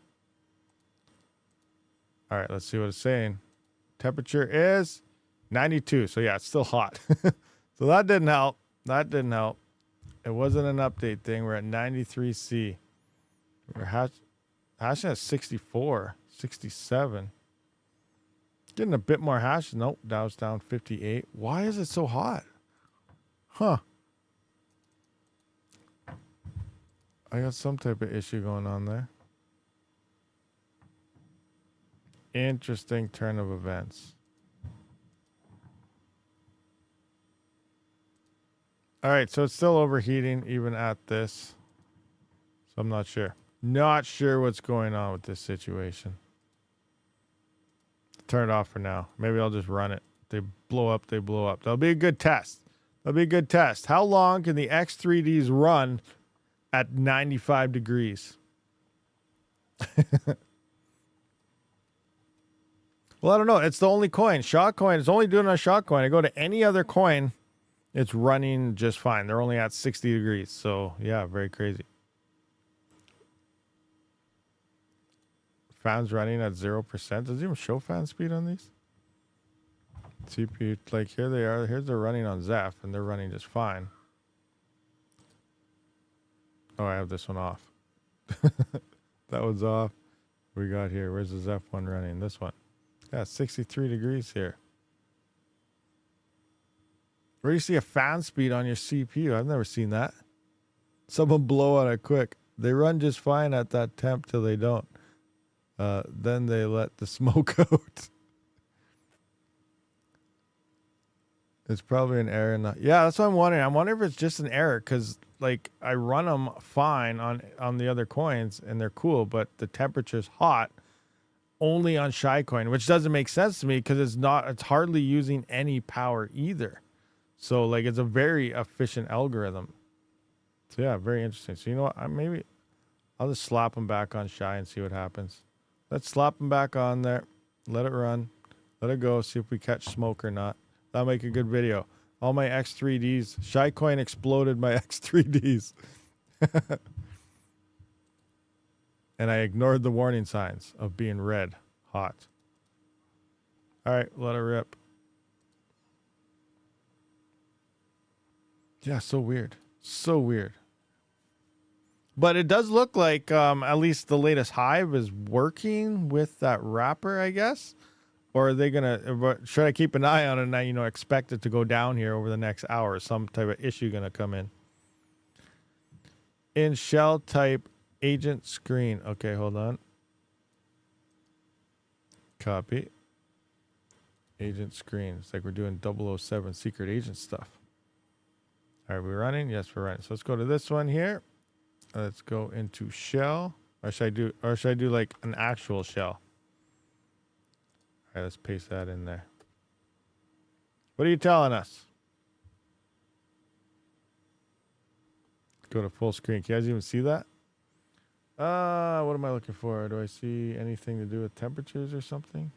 All right, let's see what it's saying. Temperature is 92. So yeah, it's still hot. So that didn't help. That didn't help. It wasn't an update thing. We're at 93C. We're hashing at 64, 67. Getting a bit more hash. Nope, Dow's down 58. Why is it so hot? Huh. I got some type of issue going on there. Interesting turn of events. All right, so it's still overheating even at this. So I'm not sure. Not sure what's going on with this situation. Turn it off for now. Maybe I'll just run it. They blow up, they blow up. That'll be a good test. That'll be a good test. How long can the X3Ds run at 95 degrees? Well, I don't know. It's the only coin. Shaicoin, it's only doing on Shaicoin. I go to any other coin, it's running just fine. They're only at 60 degrees. So, yeah, very crazy. Fans running at 0%. Does it even show fan speed on these? CPU, like here they are. Here's they're running on Zeph, and they're running just fine. Oh, I have this one off. That one's off. We got here. Where's the Zeph one running? This one. Yeah, 63 degrees here. Where do you see a fan speed on your CPU? I've never seen that. Someone blow on it quick. They run just fine at that temp till they don't. Then they let the smoke out. It's probably an error. Yeah, that's what I'm wondering. I'm wondering if it's just an error because, like, I run them fine on the other coins and they're cool, but the temperature's hot only on Shaicoin, which doesn't make sense to me because it's hardly using any power either. So, like, it's a very efficient algorithm. So, yeah, very interesting. So, you know what? Maybe I'll just slap them back on Shai and see what happens. Let's slap them back on there. Let it run. Let it go. See if we catch smoke or not. That'll make a good video. All my X3Ds. Shaicoin exploded my X3Ds. And I ignored the warning signs of being red hot. All right, let it rip. Yeah, so weird. So weird. But it does look like at least the latest Hive is working with that wrapper, I guess. Or are they going to, should I keep an eye on it and, you know, expect it to go down here over the next hour? Some type of issue going to come in. In shell type agent screen. Okay, hold on. Copy. Agent screen. It's like we're doing 007 secret agent stuff. Are we running? Yes, we're running. So let's go to this one here. Let's go into shell. Or should I do like an actual shell? All right, let's paste that in there. What are you telling us? Go to full screen. Can you guys even see that? What am I looking for? Do I see anything to do with temperatures or something?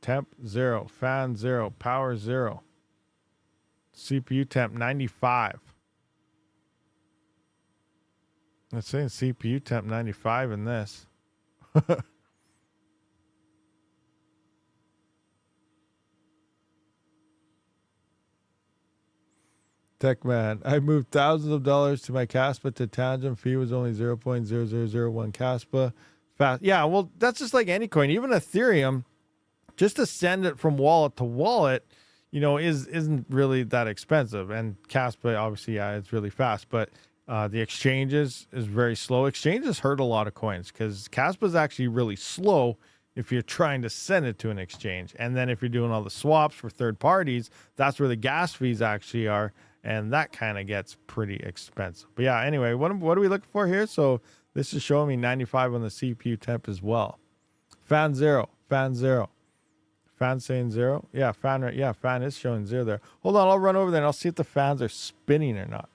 Temp 0, fan 0, power 0. CPU temp 95. It's saying CPU temp 95 in this. Techman, I moved thousands of dollars to my Kaspa to Tangent. Fee was only 0.0001 Kaspa. Fast. Yeah, well, that's just like any coin. Even Ethereum, just to send it from wallet to wallet, you know, isn't really that expensive. And Kaspa, obviously, yeah, it's really fast. But the exchanges is very slow. Exchanges hurt a lot of coins because Kaspa is actually really slow if you're trying to send it to an exchange. And then if you're doing all the swaps for third parties, that's where the gas fees actually are. And that kind of gets pretty expensive. But yeah, anyway, what are we looking for here? So this is showing me 95 on the CPU temp as well. Fan 0, fan 0. Fan saying 0. Yeah, fan is showing 0 there. Hold on, I'll run over there and I'll see if the fans are spinning or not.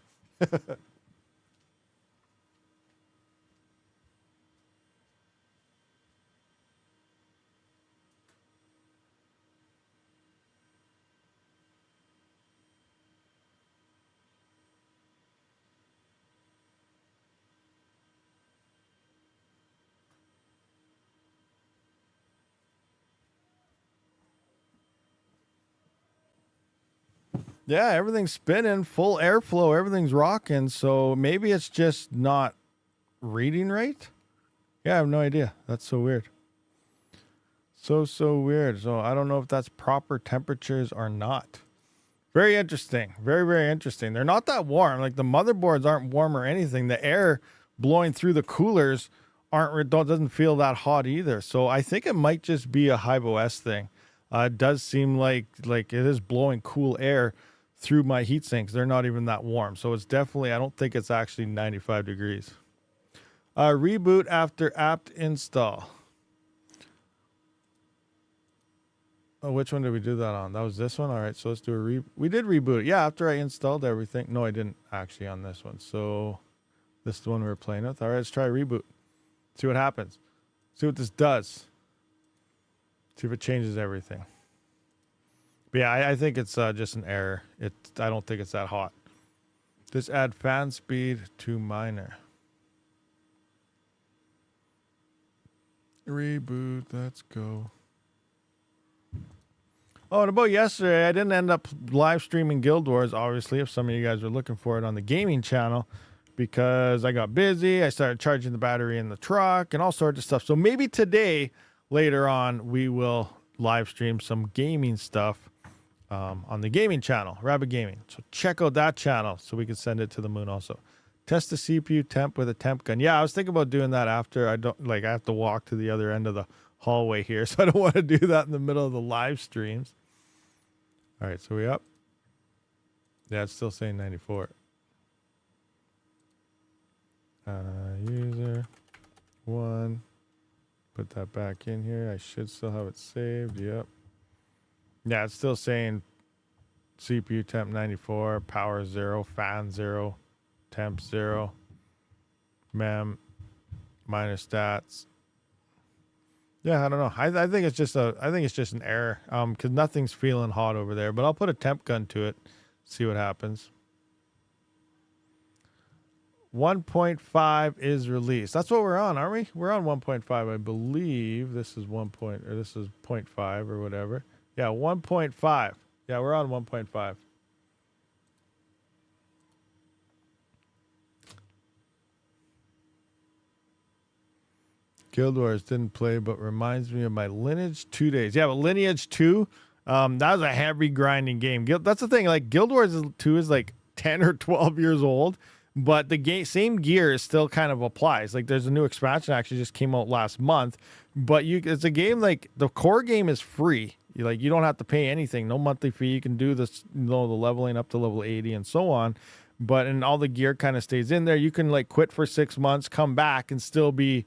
Yeah, everything's spinning, full airflow, everything's rocking. So maybe it's just not reading right. Yeah, I have no idea. That's so weird. So weird. So I don't know if that's proper temperatures or not. Very interesting. Very, very interesting. They're not that warm. Like the motherboards aren't warm or anything. The air blowing through the coolers doesn't feel that hot either. So I think it might just be a Hive OS thing. It does seem like it is blowing cool air through my heat sinks. They're not even that warm. So it's definitely, I don't think it's actually 95 degrees. Reboot after apt install. Oh, which one did we do that on? That was this one. All right, so let's do a we did reboot it. Yeah, after I installed everything. No, I didn't actually on this one. So this is the one we were playing with. All right, let's try reboot. See what happens. See what this does. See if it changes everything. But yeah, I think it's just an error. I don't think it's that hot. Just add fan speed to miner. Reboot. Let's go. Oh, and about yesterday, I didn't end up live streaming Guild Wars, obviously, if some of you guys are looking for it on the gaming channel, because I got busy. I started charging the battery in the truck and all sorts of stuff. So maybe today, later on, we will live stream some gaming stuff on the gaming channel, Rabid Gaming. So check out that channel so we can send it to the moon also. Test the CPU temp with a temp gun. Yeah, I was thinking about doing that after. I have to walk to the other end of the hallway here, so I don't want to do that in the middle of the live streams. All right, so we up? Yeah, it's still saying 94. User 1. Put that back in here. I should still have it saved. Yep. Yeah, it's still saying CPU temp 94, power 0, fan 0, temp 0, mem, minor stats. Yeah, I don't know. I think it's just an error. Because nothing's feeling hot over there. But I'll put a temp gun to it, see what happens. 1.5 is released. That's what we're on, aren't we? We're on 1.5, I believe. This is 0.5 or whatever. Yeah, 1.5. Yeah, we're on 1.5. Guild Wars didn't play, but reminds me of my Lineage 2 days. Yeah, but Lineage 2, that was a heavy grinding game. That's the thing. Like Guild Wars 2 is like 10 or 12 years old, but the same gear still kind of applies. Like there's a new expansion actually just came out last month, but it's a game like the core game is free. You don't have to pay anything, no monthly fee. You can do this, the leveling up to level 80 and so on. But and all the gear kind of stays in there. You can like quit for 6 months, come back and still be,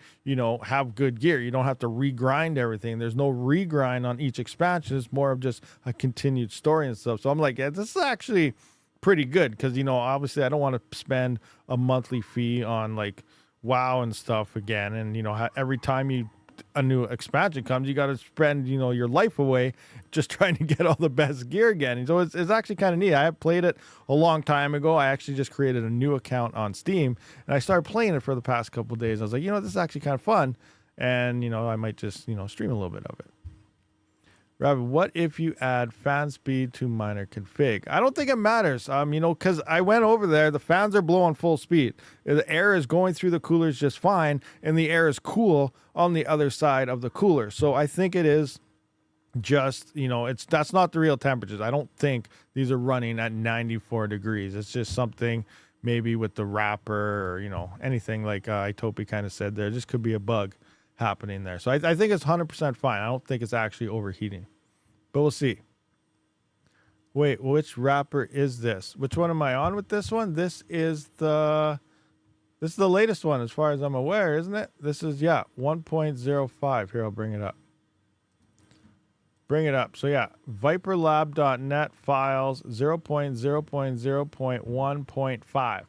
have good gear. You don't have to regrind everything. There's no regrind on each expansion. It's more of just a continued story and stuff. So I'm like, yeah, this is actually pretty good because, obviously I don't want to spend a monthly fee on like WoW and stuff again. And, every time a new expansion comes, you got to spend, your life away just trying to get all the best gear again. And so it's actually kind of neat. I played it a long time ago. I actually just created a new account on Steam and I started playing it for the past couple of days. I was like, this is actually kind of fun. And, I might just, stream a little bit of it. Rabid, what if you add fan speed to miner config? I don't think it matters, because I went over there. The fans are blowing full speed. The air is going through the coolers just fine, and the air is cool on the other side of the cooler. So I think it is just, that's not the real temperatures. I don't think these are running at 94 degrees. It's just something maybe with the wrapper or, anything like Itopi kind of said there. Just could be a bug happening there. So I think it's 100% fine. I don't think it's actually overheating. But we'll see. Wait, which wrapper is this? Which one am I on with this one? This is the latest one as far as I'm aware, isn't it? This is, 1.05. Here, I'll bring it up. So yeah, viperlab.net files 0.0.0.1.5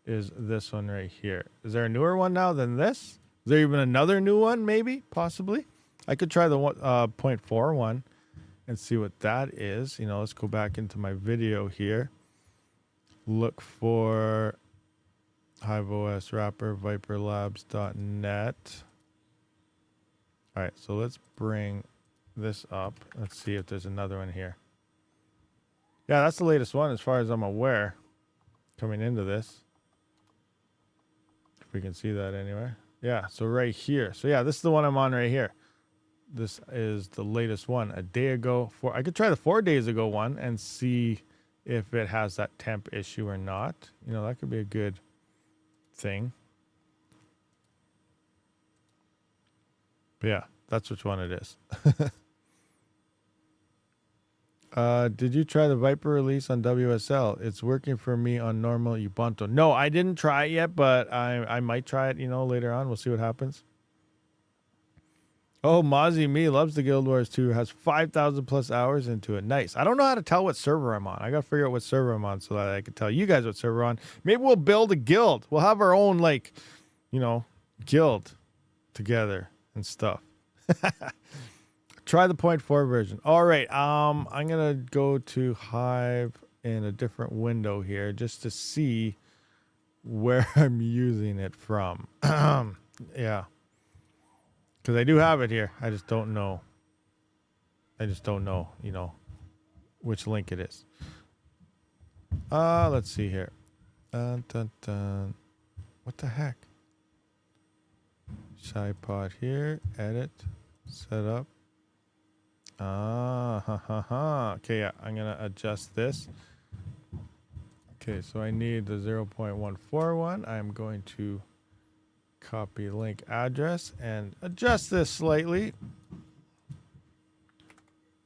is this one right here. Is there a newer one now than this? Is there even another new one? Maybe, possibly. I could try the 0.4 one. And see what that is. Let's go back into my video here. Look for HiveOS wrapper, viperlabs.net. All right, so let's bring this up. Let's see if there's another one here. Yeah, that's the latest one as far as I'm aware coming into this. If we can see that anywhere. Yeah, so right here. So yeah, this is the one I'm on right here. This is the latest one a day ago. I could try the 4 days ago one and see if it has that temp issue or not. That could be a good thing. But yeah, that's which one it is. Did you try the Viper release on WSL? It's working for me on normal Ubuntu. No, I didn't try it yet, but I might try it, later on. We'll see what happens. Oh, Mozzie Me loves the Guild Wars 2. Has 5,000 plus hours into it. Nice. I don't know how to tell what server I'm on. I got to figure out what server I'm on so that I can tell you guys what server I'm on. Maybe we'll build a guild. We'll have our own, like, you know, guild together and stuff. Try the 0.4 version. All right. I'm going to go to Hive in a different window here just to see where I'm using it from. Yeah. Because I do have it here. I just don't know. You know, which link it is. Let's see here. Dun, dun, dun. What the heck? Shaipod here. Edit. Set up. Okay, yeah. I'm going to adjust this. Okay, so I need the 0.14 one. I'm going to copy link address and adjust this slightly.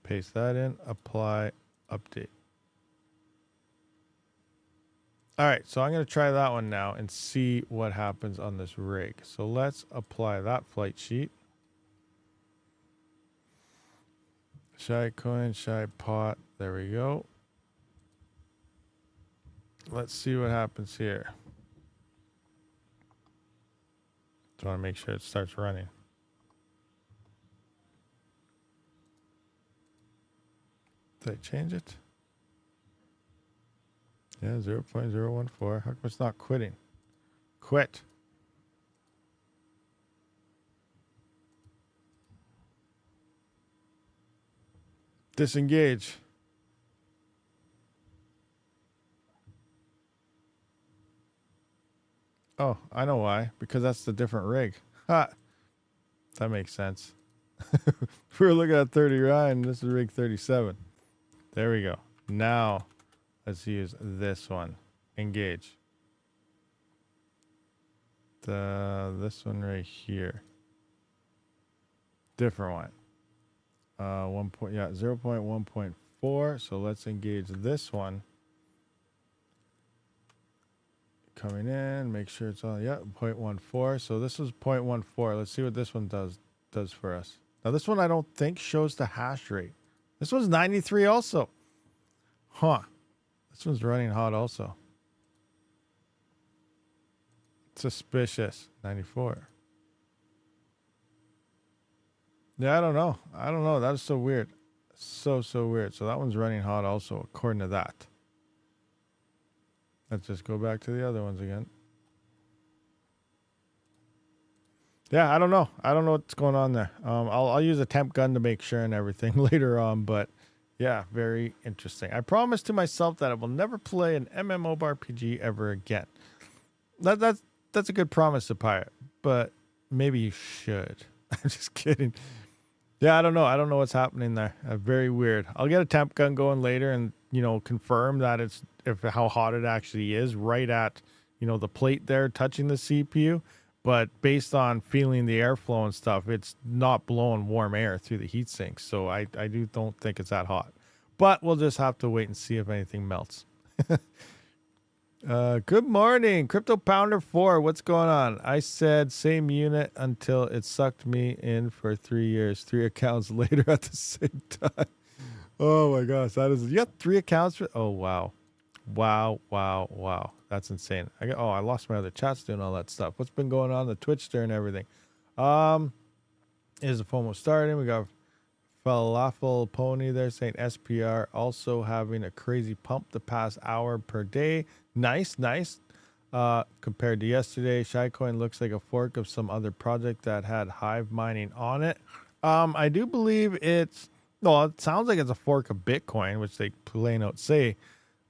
Paste that in, apply, update. All right, so I'm going to try that one now and see what happens on this rig. So let's apply that flight sheet. Shaicoin, Shaipot, there we go. Let's see what happens here. Just want to make sure it starts running. Did I change it? Yeah, 0.014. How come it's not quitting? Quit. Disengage. Oh, I know why. Because that's the different rig. Ha! That makes sense. We were looking at 39. This is rig 37. There we go. Now, let's use this one. Engage. This one right here. Different one. 0.1.4. So let's engage this one. Coming in, make sure it's on. Yeah, 0.14. So this is 0.14. Let's see what this one does for us. Now this one I don't think shows the hash rate. This one's 93 also. Huh. This one's running hot also. Suspicious. 94. Yeah, I don't know. That is so weird. So weird. So that one's running hot also according to that. Let's just go back to the other ones again. Yeah, I don't know. I don't know what's going on there. I'll use a temp gun to make sure and everything later on, but yeah, very interesting. I promised to myself that I will never play an MMORPG ever again. That's a good promise to pirate, but maybe you should. I'm just kidding. Yeah, I don't know. I don't know what's happening there. Very weird. I'll get a temp gun going later and, you know, confirm that it's how hot it actually is right at, you know, the plate there touching the CPU. But based on feeling the airflow and stuff, it's not blowing warm air through the heatsink. So I don't think it's that hot. But we'll just have to wait and see if anything melts. Good morning, Crypto Pounder 4. What's going on? I said same unit until it sucked me in for 3 years. 3 accounts later at the same time. Oh my gosh, that is. You got 3 accounts for? Oh wow, wow. That's insane. I lost my other chats doing all that stuff. What's been going on? The Twitch there and everything. Is the FOMO starting? We got Falafel Pony there saying SPR also having a crazy pump the past hour per day. Nice. Compared to yesterday, Shaicoin looks like a fork of some other project that had Hive mining on it. I do believe it sounds like it's a fork of Bitcoin, which they plain out say,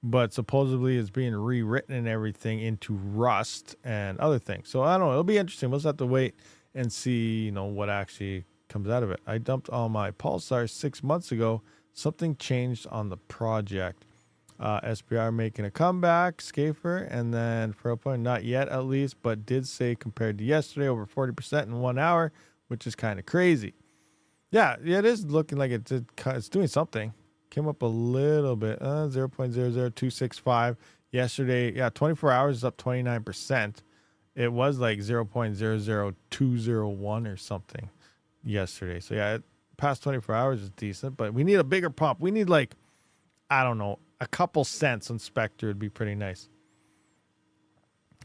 but supposedly it's being rewritten and everything into Rust and other things. So I don't know. It'll be interesting. We'll just have to wait and see, you know, what actually comes out of it. I dumped all my pulsars 6 months ago. Something changed on the project. SPR making a comeback, Scafer, and then for a point, not yet at least, but did say compared to yesterday over 40% in 1 hour, which is kind of crazy. Yeah, it is looking like it's doing something. Came up a little bit, 0.00265 yesterday. Yeah, 24 hours is up 29%. It was like 0.00201 or something yesterday. So yeah, past 24 hours is decent, but we need a bigger pump. We need like, I don't know, a couple cents on Spectre would be pretty nice.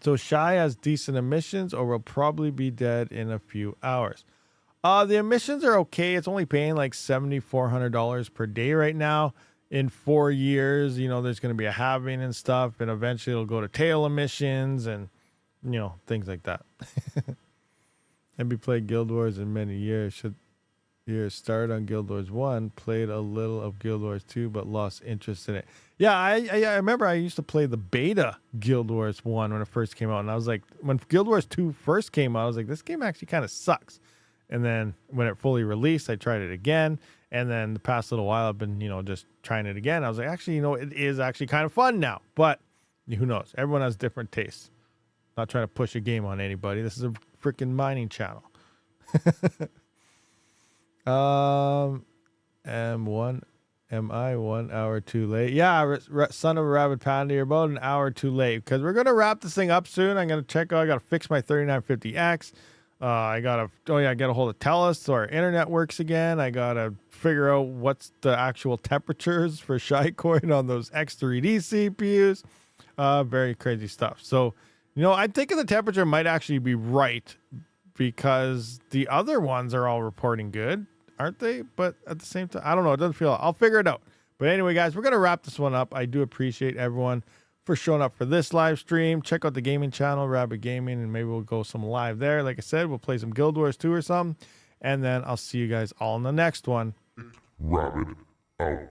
So Shai has decent emissions or will probably be dead in a few hours. The emissions are okay. It's only paying like $7,400 per day right now. In 4 years, you know, there's going to be a halving and stuff, and eventually it'll go to tail emissions and, you know, things like that. And we played Guild Wars in many years. Should started on Guild Wars 1, played a little of Guild Wars 2, but lost interest in it. Yeah, I remember I used to play the beta Guild Wars 1 when it first came out, and I was like, when Guild Wars 2 first came out, I was like, this game actually kind of sucks. And then when it fully released, I tried it again. And then the past little while, I've been, you know, just trying it again. I was like, actually, you know, it is actually kind of fun now. But who knows? Everyone has different tastes. Not trying to push a game on anybody. This is a freaking mining channel. Am I 1 hour too late? Yeah, son of a rabid panda, you're about an hour too late because we're gonna wrap this thing up soon. I'm gonna check out. I gotta fix my 3950X. I gotta get a hold of Telus so our internet works again. I gotta figure out what's the actual temperatures for Shaicoin on those X3D CPUs. Very crazy stuff. So, you know, I think the temperature might actually be right because the other ones are all reporting good, aren't they? But at the same time, I don't know. It doesn't feel. I'll figure it out. But anyway, guys, we're gonna wrap this one up. I do appreciate everyone for showing up for this live stream. Check out the gaming channel, Rabid Gaming, and maybe we'll go some live there. Like I said, we'll play some Guild Wars 2 or something. And then I'll see you guys all in the next one. Rabid out.